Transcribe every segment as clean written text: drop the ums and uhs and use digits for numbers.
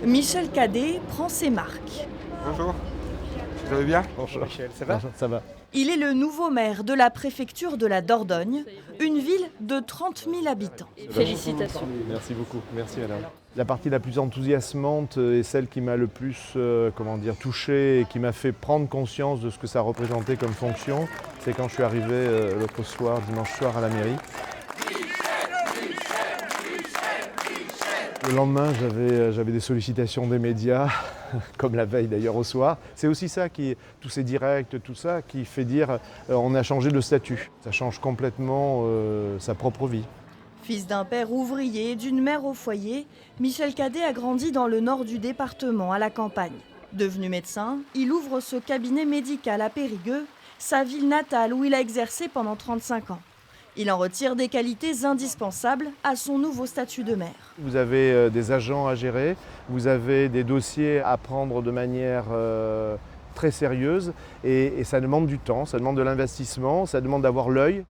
Michel Cadet prend ses marques. Bonjour, vous allez bien? Bonjour Michel, ça va? Ça va. Il est le nouveau maire de la préfecture de la Dordogne, une ville de 30 000 habitants. Félicitations. Merci beaucoup, merci madame. La partie la plus enthousiasmante et celle qui m'a le plus touché et qui m'a fait prendre conscience de ce que ça représentait comme fonction, c'est quand je suis arrivé l'autre soir, dimanche soir à la mairie. Le lendemain, j'avais des sollicitations des médias, comme la veille d'ailleurs au soir. C'est aussi ça, tous ces directs, tout ça, qui fait dire on a changé de statut. Ça change complètement sa propre vie. Fils d'un père ouvrier et d'une mère au foyer, Michel Cadet a grandi dans le nord du département, à la campagne. Devenu médecin, il ouvre ce cabinet médical à Périgueux, sa ville natale où il a exercé pendant 35 ans. Il en retire des qualités indispensables à son nouveau statut de maire. Vous avez des agents à gérer, vous avez des dossiers à prendre de manière très sérieuse et ça demande du temps, ça demande de l'investissement, ça demande d'avoir l'œil.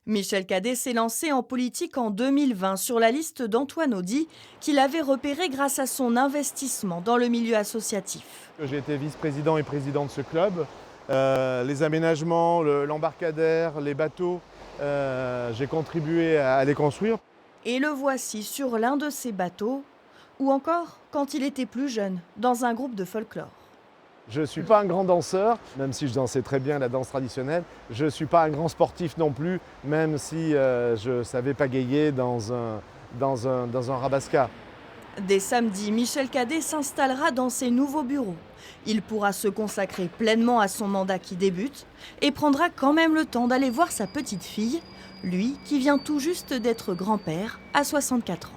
Michel Cadet s'est lancé en politique en 2020 sur la liste d'Antoine Audy, qu'il avait repéré grâce à son investissement dans le milieu associatif. J'ai été vice-président et président de ce club. Les aménagements, l'embarcadère, les bateaux, j'ai contribué à les construire. Et le voici sur l'un de ces bateaux, ou encore quand il était plus jeune, dans un groupe de folklore. Je ne suis pas un grand danseur, même si je dansais très bien la danse traditionnelle. Je ne suis pas un grand sportif non plus, même si je savais pagayer dans un rabasca. Dès samedi, Michel Cadet s'installera dans ses nouveaux bureaux. Il pourra se consacrer pleinement à son mandat qui débute et prendra quand même le temps d'aller voir sa petite fille, lui qui vient tout juste d'être grand-père à 64 ans.